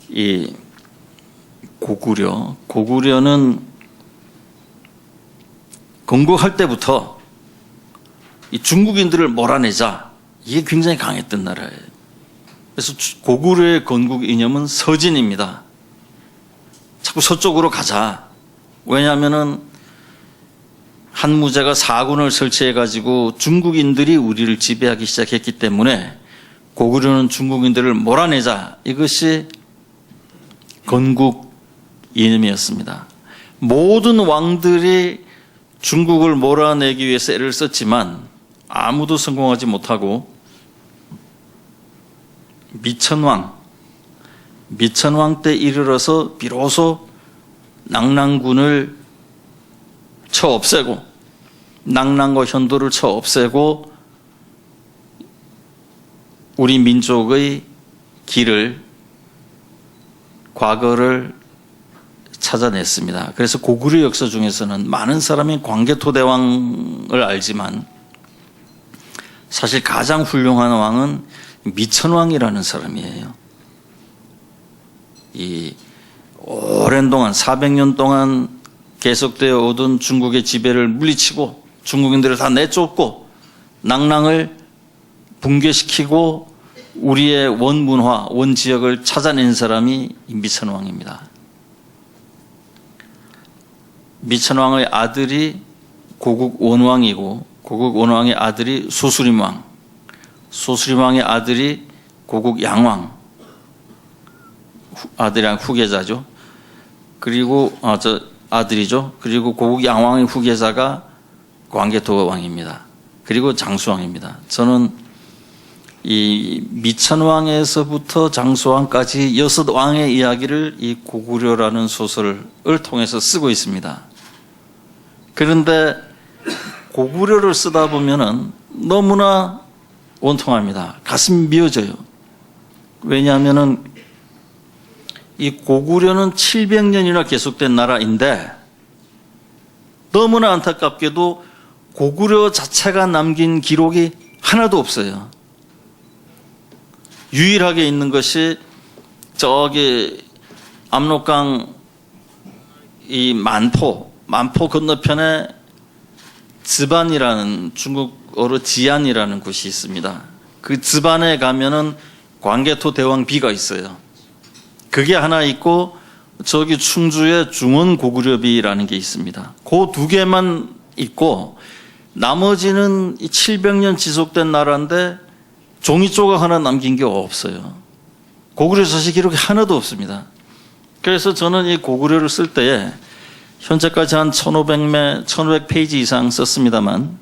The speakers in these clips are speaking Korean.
이 고구려는 건국할 때부터 이 중국인들을 몰아내자, 이게 굉장히 강했던 나라예요. 그래서 고구려의 건국 이념은 서진입니다. 자꾸 서쪽으로 가자. 왜냐하면은 한무제가 사군을 설치해가지고 중국인들이 우리를 지배하기 시작했기 때문에 고구려는 중국인들을 몰아내자. 이것이 건국 이념이었습니다. 모든 왕들이 중국을 몰아내기 위해서 애를 썼지만 아무도 성공하지 못하고 미천왕 때 이르러서 비로소 낙랑군을 쳐 없애고 낙랑과 현도를 쳐 없애고 우리 민족의 길을, 과거를 찾아냈습니다. 그래서 고구려 역사 중에서는 많은 사람이 광개토대왕을 알지만 사실 가장 훌륭한 왕은 미천왕이라는 사람이에요. 이 오랜 동안 400년 동안 계속되어 오던 중국의 지배를 물리치고 중국인들을 다 내쫓고 낙랑을 붕괴시키고 우리의 원문화, 원지역을 찾아낸 사람이 미천왕입니다. 미천왕의 아들이 고국원왕이고 고국원왕의 아들이 소수림왕, 소수림왕의 아들이 고국양왕, 아들이랑 후계자죠. 그리고 아들이죠. 그리고 고국양왕의 후계자가 광개토왕입니다. 그리고 장수왕입니다. 저는 이 미천왕에서부터 장수왕까지 6왕의 이야기를 이 고구려라는 소설을 통해서 쓰고 있습니다. 그런데 고구려를 쓰다 보면은 너무나 원통합니다. 가슴이 미어져요. 왜냐하면은 이 고구려는 700년이나 계속된 나라인데 너무나 안타깝게도 고구려 자체가 남긴 기록이 하나도 없어요. 유일하게 있는 것이 저기 압록강 이 만포 건너편에 즈반이라는, 중국어로 지안이라는 곳이 있습니다. 그 즈반에 가면은 광개토 대왕 비가 있어요. 그게 하나 있고 저기 충주에 중원 고구려비라는 게 있습니다. 그 두 개만 있고 나머지는 700년 지속된 나라인데 종이 조각 하나 남긴 게 없어요. 고구려 사실 기록이 하나도 없습니다. 그래서 저는 이 고구려를 쓸 때에 현재까지 한 1500페이지 이상 썼습니다만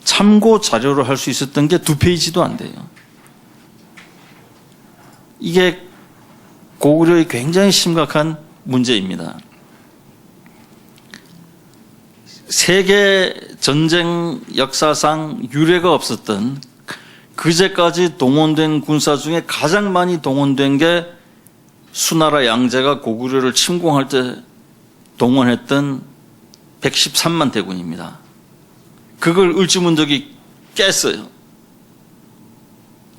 참고 자료로 할 수 있었던 게 2페이지도 안 돼요. 이게 고구려의 굉장히 심각한 문제입니다. 세계 전쟁 역사상 유례가 없었던, 그제까지 동원된 군사 중에 가장 많이 동원된 게 수나라 양제가 고구려를 침공할 때 동원했던 113만 대군입니다. 그걸 을지문덕이 깼어요.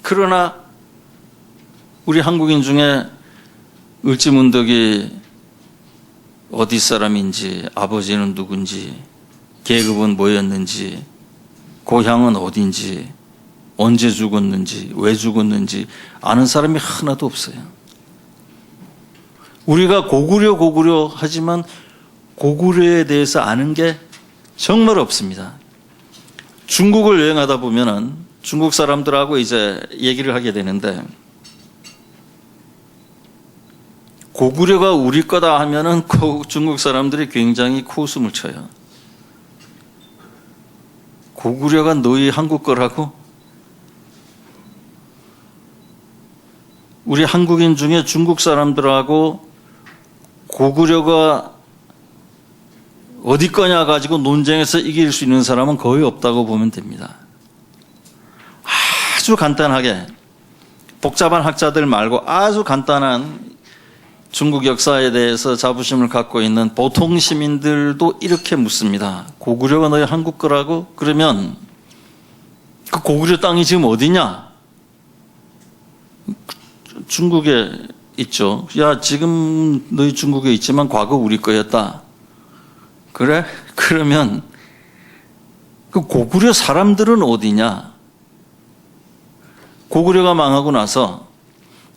그러나 우리 한국인 중에 을지문덕이 어디 사람인지, 아버지는 누군지, 계급은 뭐였는지, 고향은 어딘지, 언제 죽었는지, 왜 죽었는지 아는 사람이 하나도 없어요. 우리가 고구려 하지만 고구려에 대해서 아는 게 정말 없습니다. 중국을 여행하다 보면은 중국 사람들하고 이제 얘기를 하게 되는데 고구려가 우리 거다 하면은 중국 사람들이 굉장히 코웃음을 쳐요. 고구려가 너희 한국 거라고? 우리 한국인 중에 중국 사람들하고 고구려가 어디 거냐 가지고 논쟁에서 이길 수 있는 사람은 거의 없다고 보면 됩니다. 아주 간단하게, 복잡한 학자들 말고 아주 간단한 중국 역사에 대해서 자부심을 갖고 있는 보통 시민들도 이렇게 묻습니다. 고구려가 너희 한국 거라고? 그러면 그 고구려 땅이 지금 어디냐? 중국에 있죠. 야, 지금 너희 중국에 있지만 과거 우리 거였다. 그래? 그러면 그 고구려 사람들은 어디냐? 고구려가 망하고 나서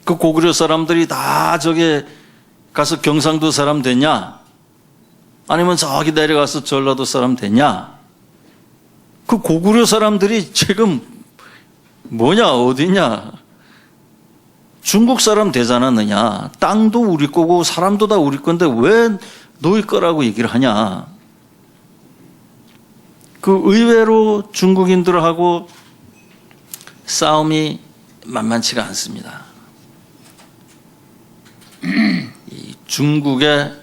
그 고구려 사람들이 다 저게 가서 경상도 사람 되냐? 아니면 저기 내려가서 전라도 사람 되냐? 그 고구려 사람들이 지금 뭐냐, 어디냐? 중국 사람 되지 않았느냐? 땅도 우리 거고 사람도 다 우리 건데 왜 너희 거라고 얘기를 하냐? 그 의외로 중국인들하고 싸움이 만만치가 않습니다. 이 중국의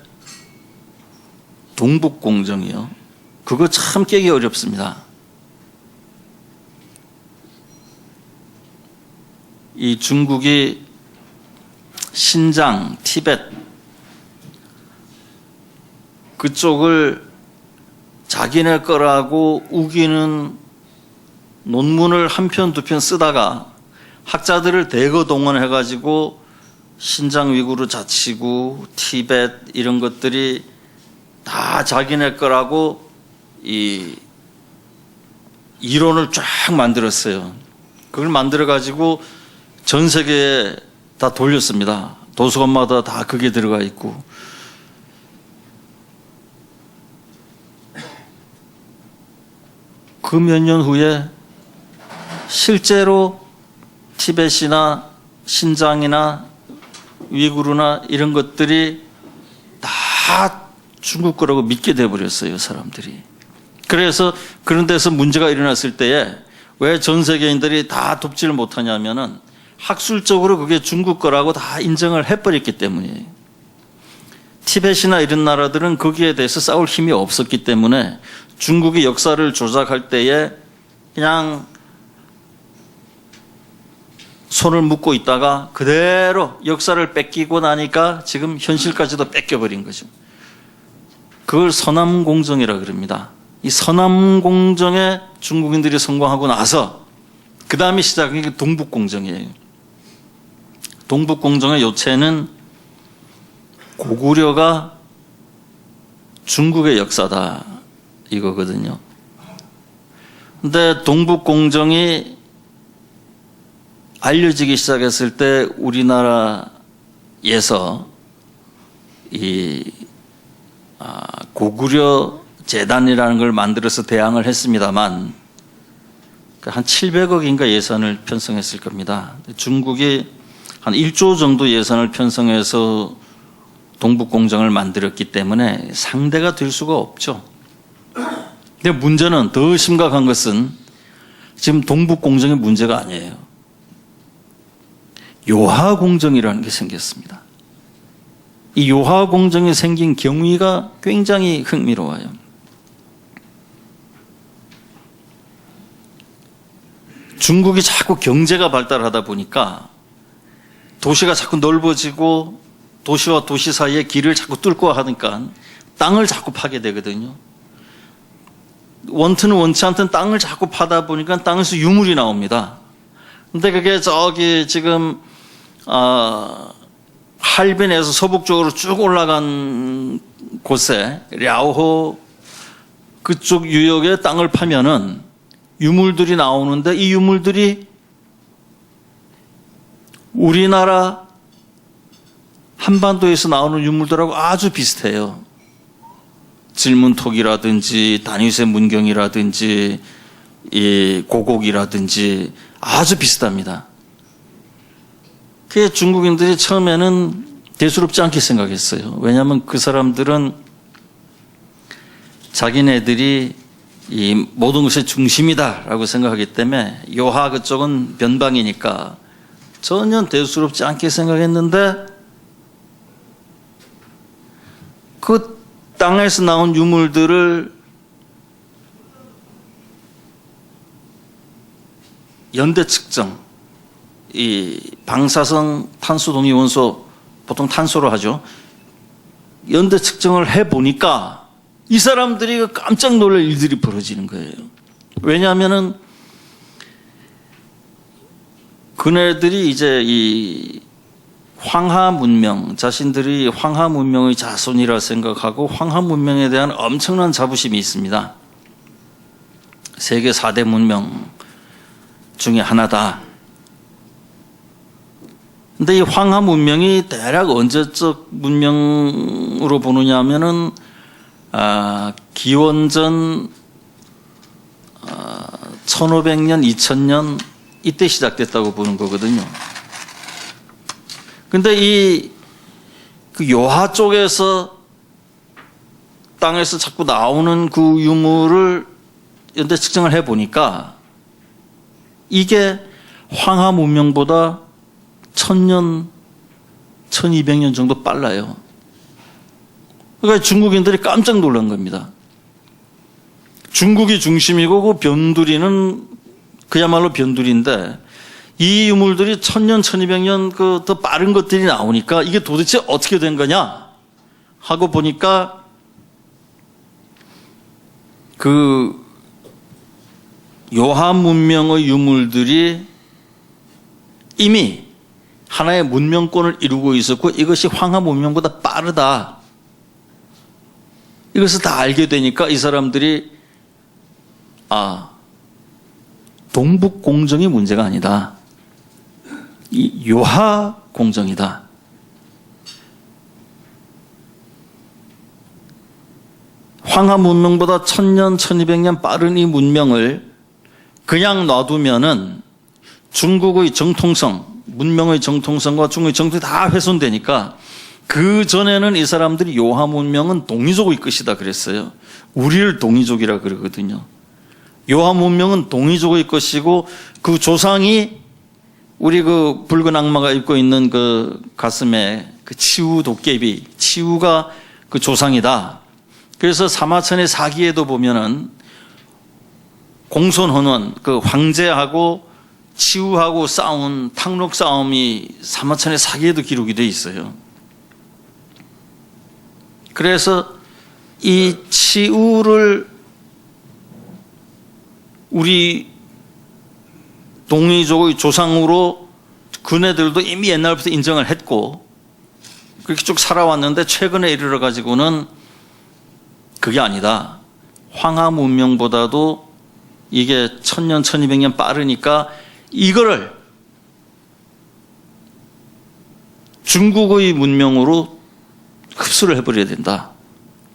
동북공정이요. 그거 참 깨기 어렵습니다. 이 중국이 신장, 티벳 그쪽을 자기네 거라고 우기는 논문을 한 편, 두 편 쓰다가 학자들을 대거 동원해가지고 신장 위구르 자치구, 티벳 이런 것들이 다 자기네 거라고 이 이론을 쫙 만들었어요. 그걸 만들어가지고 전 세계에 다 돌렸습니다. 도서관마다 다 그게 들어가 있고. 그 몇 년 후에 실제로 티벳이나 신장이나 위구르나 이런 것들이 다 중국 거라고 믿게 돼버렸어요, 사람들이. 그래서 그런 데서 문제가 일어났을 때에 왜 전 세계인들이 다 돕지를 못하냐면은 학술적으로 그게 중국 거라고 다 인정을 해버렸기 때문이에요. 티벳이나 이런 나라들은 거기에 대해서 싸울 힘이 없었기 때문에 중국이 역사를 조작할 때에 그냥 손을 묶고 있다가 그대로 역사를 뺏기고 나니까 지금 현실까지도 뺏겨버린 거죠. 그걸 서남공정이라 그럽니다. 이 서남공정에 중국인들이 성공하고 나서 그 다음에 시작한 게 동북공정이에요. 동북공정의 요체는 고구려가 중국의 역사다 이거거든요. 근데 동북공정이 알려지기 시작했을 때 우리나라에서 이 고구려 재단이라는 걸 만들어서 대항을 했습니다만 한 700억인가 예산을 편성했을 겁니다. 중국이 한 1조 정도 예산을 편성해서 동북공정을 만들었기 때문에 상대가 될 수가 없죠. 근데 문제는 더 심각한 것은 지금 동북공정의 문제가 아니에요. 요하공정이라는 게 생겼습니다. 이 요하공정이 생긴 경위가 굉장히 흥미로워요. 중국이 자꾸 경제가 발달하다 보니까 도시가 자꾸 넓어지고 도시와 도시 사이에 길을 자꾸 뚫고 하니까 땅을 자꾸 파게 되거든요. 원트는 원치 않던 땅을 자꾸 파다 보니까 땅에서 유물이 나옵니다. 근데 그게 저기 지금 할빈에서 서북쪽으로 쭉 올라간 곳에 랴오호 그쪽 유역에 땅을 파면은 유물들이 나오는데 이 유물들이 우리나라 한반도에서 나오는 유물들하고 아주 비슷해요. 질문톡이라든지 다니쇠 문경이라든지 이 고곡이라든지 아주 비슷합니다. 그게 중국인들이 처음에는 대수롭지 않게 생각했어요. 왜냐하면 그 사람들은 자기네들이 이 모든 것의 중심이다라고 생각하기 때문에 요하 그쪽은 변방이니까 전혀 대수롭지 않게 생각했는데 그 땅에서 나온 유물들을 연대 측정, 이 방사성 탄소 동위 원소 보통 탄소로 하죠. 연대 측정을 해 보니까 이 사람들이 깜짝 놀랄 일들이 벌어지는 거예요. 왜냐하면은 그네들이 이제 이 황하 문명, 자신들이 황하 문명의 자손이라 생각하고 황하 문명에 대한 엄청난 자부심이 있습니다. 세계 4대 문명 중에 하나다. 근데 이 황하 문명이 대략 언제적 문명으로 보느냐 하면은 기원전 1500년, 2000년 이때 시작됐다고 보는 거거든요. 근데 그 요하 쪽에서 땅에서 자꾸 나오는 그 유물을 연대 측정을 해 보니까 이게 황하 문명보다 1000년, 1200년 정도 빨라요. 그러니까 중국인들이 깜짝 놀란 겁니다. 중국이 중심이고 그 변두리는 그야말로 변두리인데 이 유물들이 1000년, 1200년 그 더 빠른 것들이 나오니까 이게 도대체 어떻게 된 거냐 하고 보니까 그 요하 문명의 유물들이 이미 하나의 문명권을 이루고 있었고 이것이 황하 문명보다 빠르다. 이것을 다 알게 되니까 이 사람들이 동북 공정이 문제가 아니다. 이 요하 공정이다. 황하 문명보다 1000년, 1200년 빠른 이 문명을 그냥 놔두면은 중국의 정통성, 문명의 정통성과 중국의 정통이 다 훼손되니까 그 전에는 이 사람들이 요하 문명은 동이족의 끝이다 그랬어요. 우리를 동이족이라 그러거든요. 요하 문명은 동이족의 것이고 그 조상이 우리 그 붉은 악마가 입고 있는 그 가슴에 그 치우 도깨비, 치우가 그 조상이다. 그래서 사마천의 사기에도 보면은 공손헌원, 그 황제하고 치우하고 싸운 탕록 싸움이 사마천의 사기에도 기록이 돼 있어요. 그래서 이 치우를 우리 동이족의 조상으로 그네들도 이미 옛날부터 인정을 했고 그렇게 쭉 살아왔는데 최근에 이르러 가지고는 그게 아니다. 황하 문명보다도 이게 1000년, 1200년 빠르니까 이거를 중국의 문명으로 흡수를 해버려야 된다.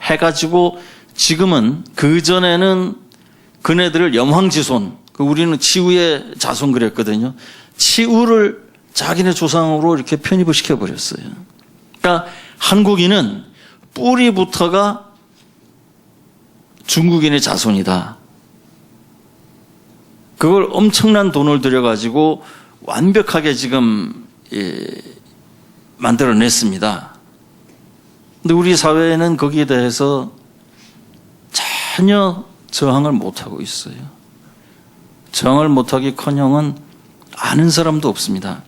해가지고 지금은 그전에는 그네들을 염황지손, 우리는 치우의 자손 그랬거든요. 치우를 자기네 조상으로 이렇게 편입을 시켜버렸어요. 그러니까 한국인은 뿌리부터가 중국인의 자손이다. 그걸 엄청난 돈을 들여가지고 완벽하게 지금 만들어냈습니다. 근데 우리 사회는 거기에 대해서 전혀 저항을 못하고 있어요. 저항을 못하기커녕은 아는 사람도 없습니다.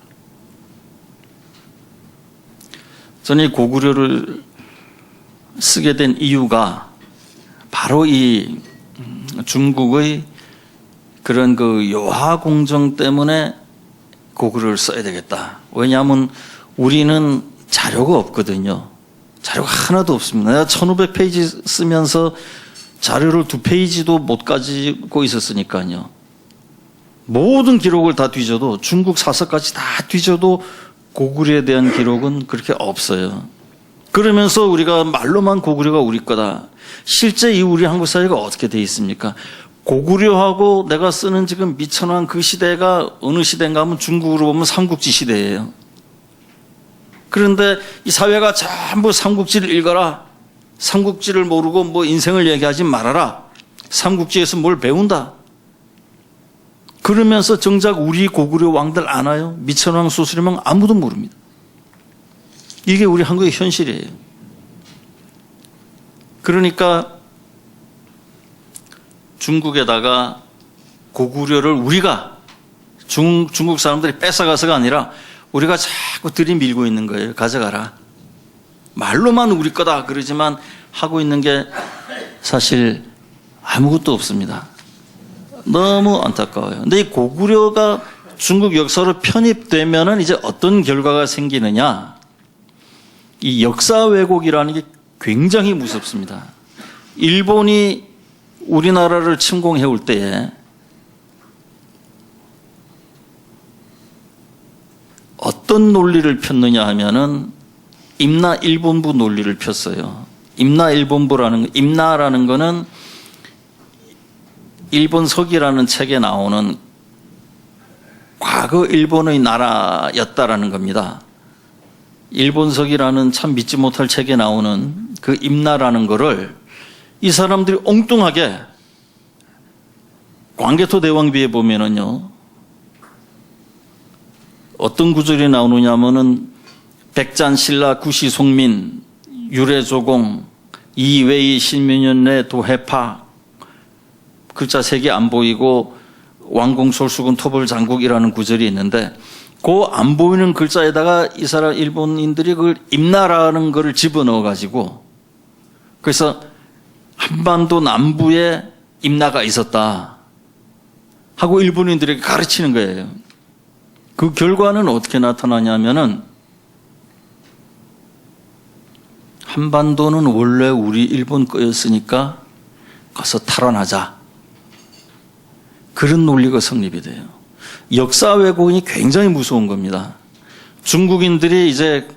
저는 이 고구려를 쓰게 된 이유가 바로 이 중국의 그런 그 요하 공정 때문에 고구려를 써야 되겠다. 왜냐하면 우리는 자료가 없거든요. 자료가 하나도 없습니다. 내가 1500페이지 쓰면서 자료를 2페이지도 못 가지고 있었으니까요. 모든 기록을 다 뒤져도 중국 사서까지 다 뒤져도 고구려에 대한 기록은 그렇게 없어요. 그러면서 우리가 말로만 고구려가 우리 거다. 실제 이 우리 한국 사회가 어떻게 돼 있습니까? 고구려하고 내가 쓰는 지금 미천왕 그 시대가 어느 시대인가 하면 중국으로 보면 삼국지 시대예요. 그런데 이 사회가 전부 삼국지를 읽어라. 삼국지를 모르고 뭐 인생을 얘기하지 말아라. 삼국지에서 뭘 배운다. 그러면서 정작 우리 고구려 왕들 아나요? 미천왕, 수수림왕 아무도 모릅니다. 이게 우리 한국의 현실이에요. 그러니까 중국에다가 고구려를 우리가 중국 사람들이 뺏어가서가 아니라 우리가 자꾸 들이밀고 있는 거예요. 가져가라. 말로만 우리 거다 그러지만 하고 있는 게 사실 아무것도 없습니다. 너무 안타까워요. 근데 이 고구려가 중국 역사로 편입되면은 이제 어떤 결과가 생기느냐. 이 역사 왜곡이라는 게 굉장히 무섭습니다. 일본이 우리나라를 침공해 올 때에 어떤 논리를 폈느냐 하면은 임나 일본부 논리를 폈어요. 임나라는 거는 일본서기라는 책에 나오는 과거 일본의 나라였다라는 겁니다. 일본서기라는 참 믿지 못할 책에 나오는 그 임나라는 거를 이 사람들이 엉뚱하게 광개토 대왕비에 보면은요, 어떤 구절이 나오느냐 하면은 백잔 신라 구시 송민 유래조공 이외의 신민연내 도해파 글자 3개 안 보이고 왕공솔수군 토벌장국이라는 구절이 있는데 그 안 보이는 글자에다가 이 사람 일본인들이 그걸 임나라는 거를 집어넣어 가지고 그래서 한반도 남부에 임나가 있었다 하고 일본인들에게 가르치는 거예요. 그 결과는 어떻게 나타나냐면은 한반도는 원래 우리 일본 거였으니까 가서 탈환하자. 그런 논리가 성립이 돼요. 역사 왜곡이 굉장히 무서운 겁니다. 중국인들이 이제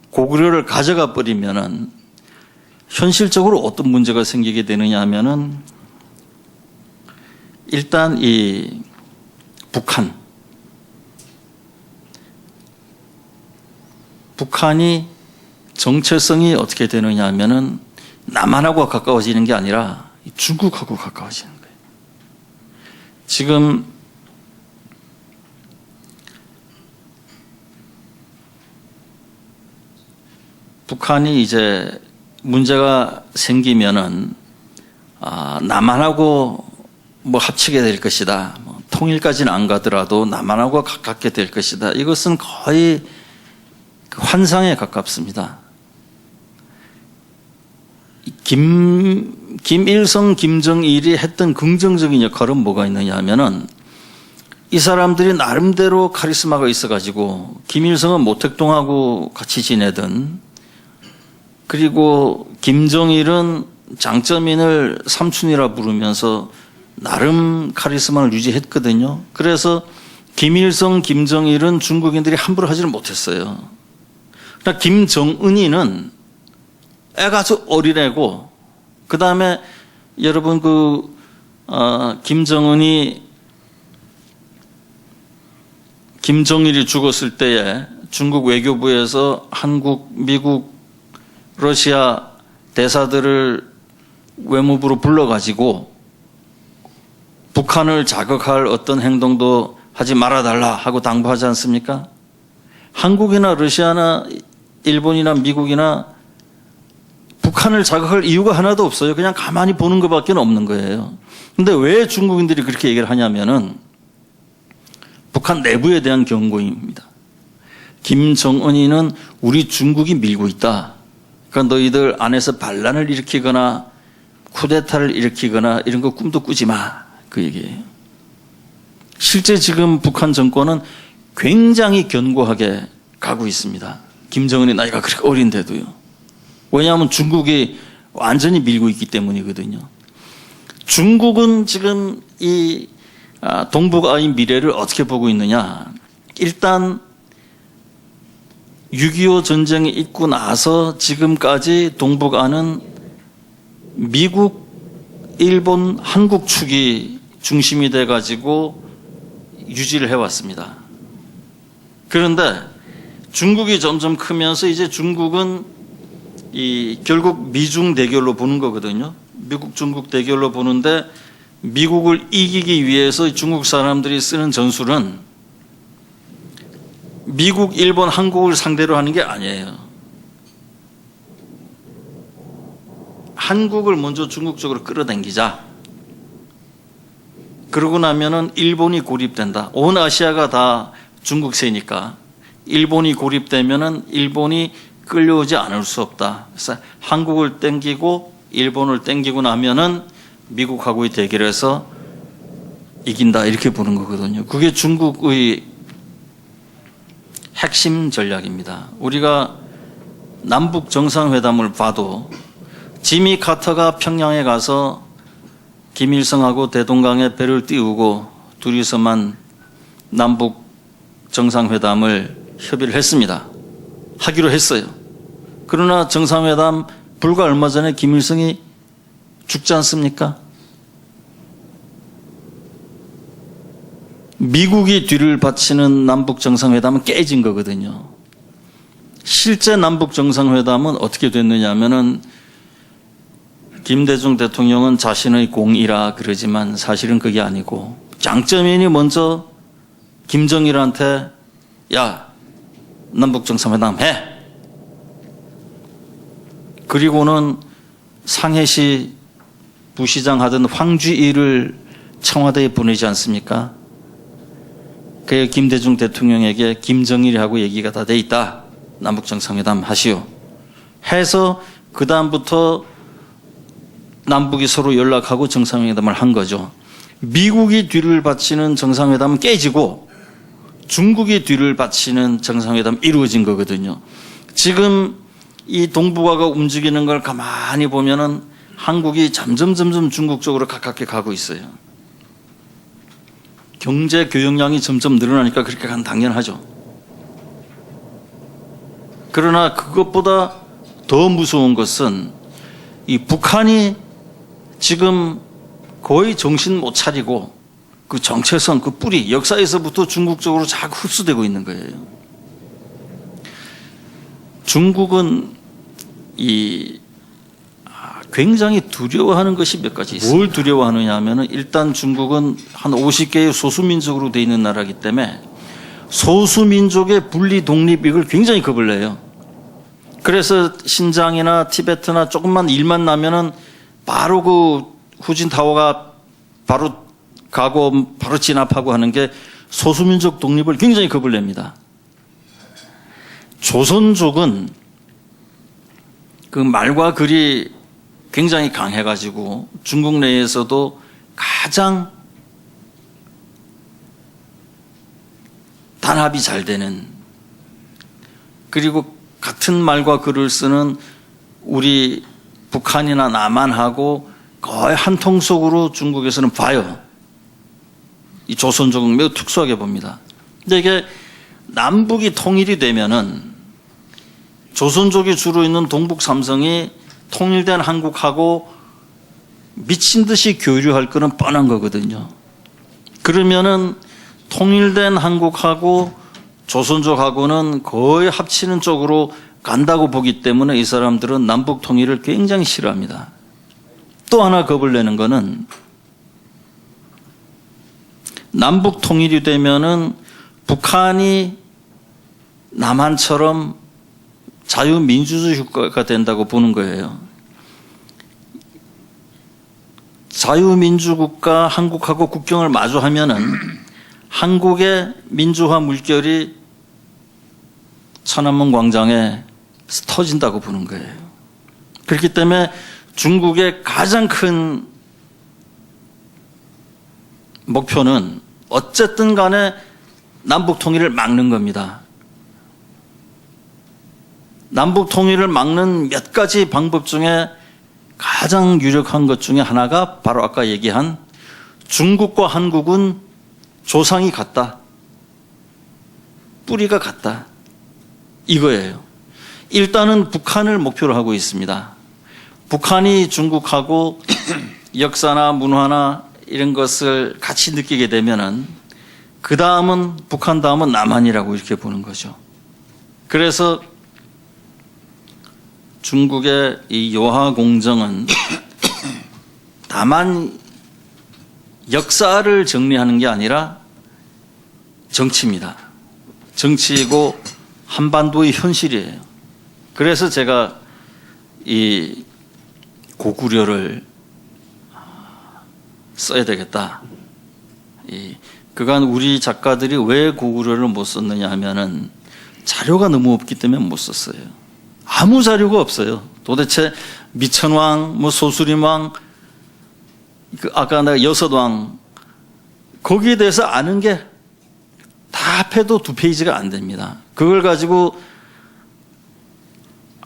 고구려를 가져가 버리면은 현실적으로 어떤 문제가 생기게 되느냐 하면은 일단 이 북한이 정체성이 어떻게 되느냐 하면은 남한하고 가까워지는 게 아니라 중국하고 가까워지는 거예요. 지금 북한이 이제 문제가 생기면은 남한하고 뭐 합치게 될 것이다. 뭐 통일까지는 안 가더라도 남한하고 가깝게 될 것이다. 이것은 거의 환상에 가깝습니다. 김일성, 김정일이 했던 긍정적인 역할은 뭐가 있느냐 하면은 이 사람들이 나름대로 카리스마가 있어가지고 김일성은 모택동하고 같이 지내던 그리고 김정일은 장쩌민을 삼촌이라 부르면서 나름 카리스마를 유지했거든요. 그래서 김일성, 김정일은 중국인들이 함부로 하지를 못했어요. 그러나 김정은이는 애가 아주 어린애고 그 다음에 여러분 김정일이 죽었을 때에 중국 외교부에서 한국, 미국, 러시아 대사들을 외무부로 불러가지고 북한을 자극할 어떤 행동도 하지 말아달라 하고 당부하지 않습니까? 한국이나 러시아나 일본이나 미국이나 북한을 자극할 이유가 하나도 없어요. 그냥 가만히 보는 것밖에 없는 거예요. 근데 왜 중국인들이 그렇게 얘기를 하냐면은 북한 내부에 대한 경고입니다. 김정은이는 우리 중국이 밀고 있다. 그러니까 너희들 안에서 반란을 일으키거나 쿠데타를 일으키거나 이런 거 꿈도 꾸지 마. 그 얘기예요. 실제 지금 북한 정권은 굉장히 견고하게 가고 있습니다. 김정은이 나이가 그렇게 어린데도요. 왜냐하면 중국이 완전히 밀고 있기 때문이거든요. 중국은 지금 이 동북아의 미래를 어떻게 보고 있느냐. 일단 6.25 전쟁이 있고 나서 지금까지 동북아는 미국, 일본, 한국 축이 중심이 돼가지고 유지를 해왔습니다. 그런데 중국이 점점 크면서 이제 중국은 결국 미중 대결로 보는 거거든요. 미국, 중국 대결로 보는데 미국을 이기기 위해서 중국 사람들이 쓰는 전술은 미국, 일본, 한국을 상대로 하는 게 아니에요. 한국을 먼저 중국 쪽으로 끌어당기자. 그러고 나면은 일본이 고립된다. 온 아시아가 다 중국세니까 일본이 고립되면은 일본이 끌려오지 않을 수 없다. 그래서 한국을 땡기고 일본을 땡기고 나면은 미국하고의 대결에서 이긴다 이렇게 보는 거거든요. 그게 중국의 핵심 전략입니다. 우리가 남북 정상회담을 봐도 지미 카터가 평양에 가서 김일성하고 대동강에 배를 띄우고 둘이서만 남북 정상회담을 협의를 했습니다. 하기로 했어요. 그러나 정상회담 불과 얼마 전에 김일성이 죽지 않습니까? 미국이 뒤를 바치는 남북 정상회담은 깨진 거거든요. 실제 남북 정상회담은 어떻게 됐느냐 하면은 김대중 대통령은 자신의 공이라 그러지만 사실은 그게 아니고 장쩌민이 먼저 김정일한테 야 남북 정상회담 해. 그리고는 상해시 부시장 하던 황주일을 청와대에 보내지 않습니까? 그 김대중 대통령에게 김정일하고 얘기가 다 돼 있다. 남북 정상회담 하시오. 해서 그 다음부터 남북이 서로 연락하고 정상회담을 한 거죠. 미국이 뒤를 바치는 정상회담은 깨지고 중국이 뒤를 바치는 정상회담 이루어진 거거든요. 지금 이 동북아가 움직이는 걸 가만히 보면은 한국이 점점 중국 쪽으로 가깝게 가고 있어요. 경제 교역량이 점점 늘어나니까 그렇게 가는 당연하죠. 그러나 그것보다 더 무서운 것은 이 북한이 지금 거의 정신 못 차리고 그 정체성, 그 뿌리, 역사에서부터 중국 쪽으로 자꾸 흡수되고 있는 거예요. 중국은 굉장히 두려워하는 것이 몇 가지 있습니다. 뭘 두려워하느냐 하면은 일단 중국은 한 50개의 소수민족으로 되어 있는 나라이기 때문에 소수민족의 분리 독립 이걸 굉장히 겁을 내요. 그래서 신장이나 티베트나 조금만 일만 나면은 바로 그 후진 타워가 바로 가고 바로 진압하고 하는 게 소수민족 독립을 굉장히 겁을 냅니다. 조선족은 그 말과 글이 굉장히 강해가지고 중국 내에서도 가장 단합이 잘 되는, 그리고 같은 말과 글을 쓰는 우리 북한이나 남한하고 거의 한 통속으로 중국에서는 봐요. 이 조선족은 매우 특수하게 봅니다. 근데 이게 남북이 통일이 되면은 조선족이 주로 있는 동북 삼성이 통일된 한국하고 미친 듯이 교류할 거는 뻔한 거거든요. 그러면은 통일된 한국하고 조선족하고는 거의 합치는 쪽으로 간다고 보기 때문에 이 사람들은 남북 통일을 굉장히 싫어합니다. 또 하나 겁을 내는 거는 남북 통일이 되면은 북한이 남한처럼 자유민주주의 국가가 된다고 보는 거예요. 자유민주국가 한국하고 국경을 마주하면은 한국의 민주화 물결이 천안문 광장에 터진다고 보는 거예요. 그렇기 때문에 중국의 가장 큰 목표는 어쨌든 간에 남북 통일을 막는 겁니다. 남북 통일을 막는 몇 가지 방법 중에 가장 유력한 것 중에 하나가 바로 아까 얘기한 중국과 한국은 조상이 같다. 뿌리가 같다. 이거예요. 일단은 북한을 목표로 하고 있습니다. 북한이 중국하고 역사나 문화나 이런 것을 같이 느끼게 되면은 그 다음은 북한 다음은 남한이라고 이렇게 보는 거죠. 그래서 중국의 이 요하공정은 다만 역사를 정리하는 게 아니라 정치입니다. 정치이고 한반도의 현실이에요. 그래서 제가 이 고구려를 써야 되겠다. 그간 우리 작가들이 왜 고구려를 못 썼느냐 하면은 자료가 너무 없기 때문에 못 썼어요. 아무 자료가 없어요. 도대체 미천왕, 소수림왕, 아까 내가 여섯왕, 거기에 대해서 아는 게 다 합해도 2페이지가 안 됩니다. 그걸 가지고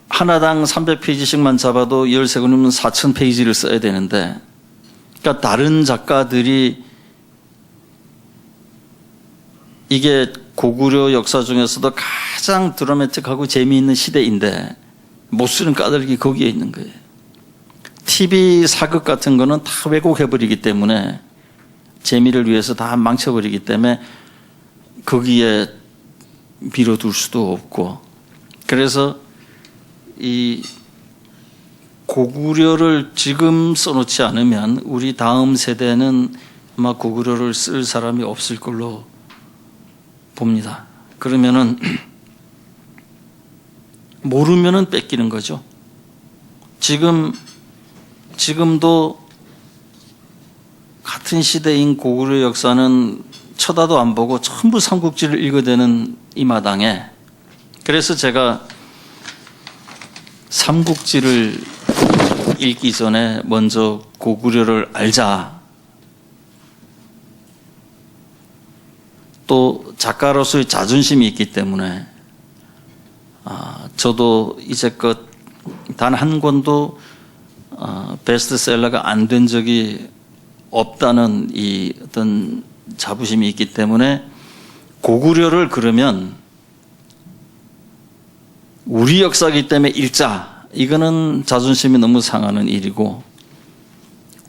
하나당 300페이지씩만 잡아도 13권이면 4,000페이지를 써야 되는데, 그러니까 다른 작가들이 이게 고구려 역사 중에서도 가장 드라마틱하고 재미있는 시대인데 못 쓰는 까닭이 거기에 있는 거예요. TV 사극 같은 거는 다 왜곡해버리기 때문에, 재미를 위해서 다 망쳐버리기 때문에 거기에 밀어둘 수도 없고, 그래서 이 고구려를 지금 써놓지 않으면 우리 다음 세대는 아마 고구려를 쓸 사람이 없을 걸로 봅니다. 그러면은 모르면은 뺏기는 거죠. 지금도 같은 시대인 고구려 역사는 쳐다도 안 보고 전부 삼국지를 읽어대는 이 마당에, 그래서 제가 삼국지를 읽기 전에 먼저 고구려를 알자. 또 작가로서의 자존심이 있기 때문에 저도 이제껏 단 한 권도 베스트셀러가 안 된 적이 없다는 이 어떤 자부심이 있기 때문에, 고구려를 그러면 우리 역사이기 때문에 읽자, 이거는 자존심이 너무 상하는 일이고,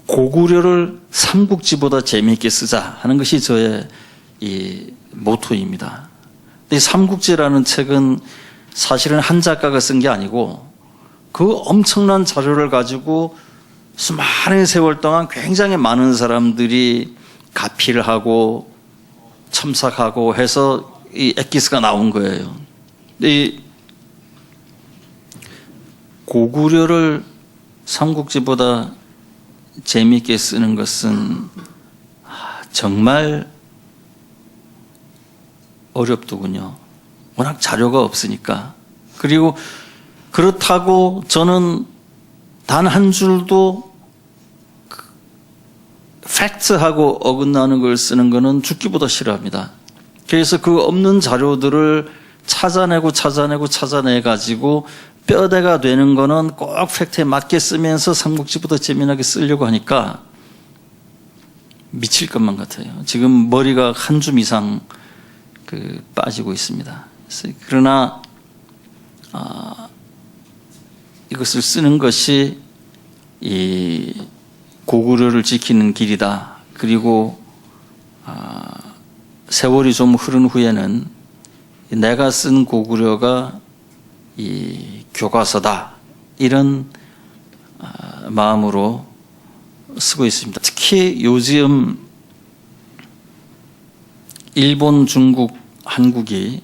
고구려를 삼국지보다 재미있게 쓰자 하는 것이 저의 이 모토입니다. 이 삼국지라는 책은 사실은 한 작가가 쓴 게 아니고 그 엄청난 자료를 가지고 수많은 세월 동안 굉장히 많은 사람들이 가필을 하고 첨삭하고 해서 이 엑기스가 나온 거예요. 이 고구려를 삼국지보다 재미있게 쓰는 것은 정말 어렵더군요. 워낙 자료가 없으니까. 그리고 그렇다고 저는 단 한 줄도 팩트하고 어긋나는 걸 쓰는 거는 죽기보다 싫어합니다. 그래서 그 없는 자료들을 찾아내 가지고 뼈대가 되는 거는 꼭 팩트에 맞게 쓰면서 삼국지보다 재미나게 쓰려고 하니까 미칠 것만 같아요. 지금 머리가 한 줌 이상 빠지고 있습니다. 그러나 이것을 쓰는 것이 이 고구려를 지키는 길이다. 그리고 세월이 좀 흐른 후에는 내가 쓴 고구려가 이 교과서다, 이런 마음으로 쓰고 있습니다. 특히 요즘 일본, 중국, 한국이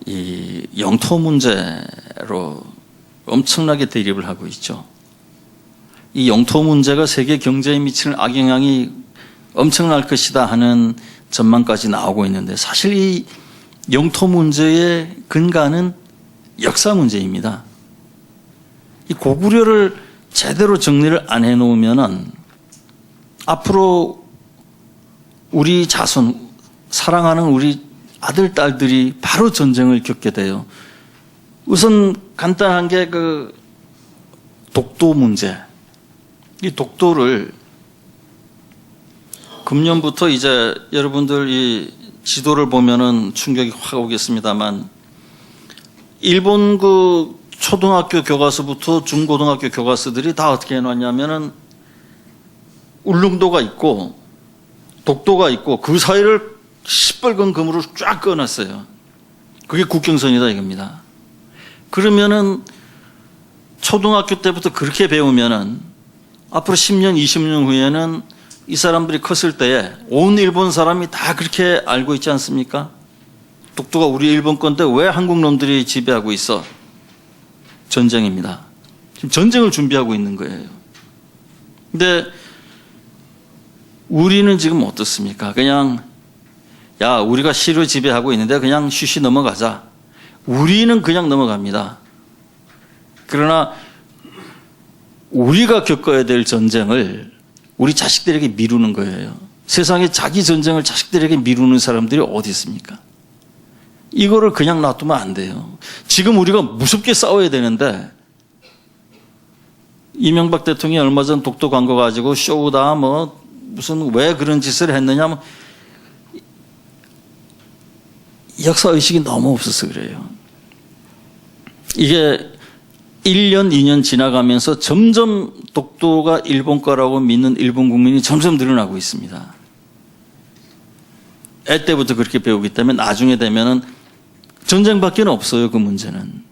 이 영토 문제로 엄청나게 대립을 하고 있죠. 이 영토 문제가 세계 경제에 미치는 악영향이 엄청날 것이다 하는 전망까지 나오고 있는데, 사실 이 영토 문제의 근간은 역사 문제입니다. 이 고구려를 제대로 정리를 안 해놓으면은 앞으로 우리 자손, 사랑하는 우리 아들, 딸들이 바로 전쟁을 겪게 돼요. 우선 간단한 게 독도 문제. 이 독도를 금년부터 이제 여러분들 이 지도를 보면은 충격이 확 오겠습니다만, 일본 초등학교 교과서부터 중고등학교 교과서들이 다 어떻게 해놨냐면은 울릉도가 있고 독도가 있고 그 사이를 시뻘건 금으로 쫙 그어놨어요. 그게 국경선이다 이겁니다. 그러면은 초등학교 때부터 그렇게 배우면은 앞으로 10년, 20년 후에는 이 사람들이 컸을 때에 온 일본 사람이 다 그렇게 알고 있지 않습니까? 독도가 우리 일본 건데 왜 한국 놈들이 지배하고 있어? 전쟁입니다. 지금 전쟁을 준비하고 있는 거예요. 근데 우리는 지금 어떻습니까? 그냥 우리가 시로 지배하고 있는데 그냥 쉬쉬 넘어가자. 우리는 그냥 넘어갑니다. 그러나 우리가 겪어야 될 전쟁을 우리 자식들에게 미루는 거예요. 세상에 자기 전쟁을 자식들에게 미루는 사람들이 어디 있습니까? 이거를 그냥 놔두면 안 돼요. 지금 우리가 무섭게 싸워야 되는데 이명박 대통령이 얼마 전 독도 광고 가지고 쇼다 뭐 무슨 왜 그런 짓을 했느냐 뭐 역사의식이 너무 없어서 그래요. 이게 1년, 2년 지나가면서 점점 독도가 일본 거라고 믿는 일본 국민이 점점 늘어나고 있습니다. 애 때부터 그렇게 배우기 때문에 나중에 되면은 전쟁밖에 없어요, 그 문제는.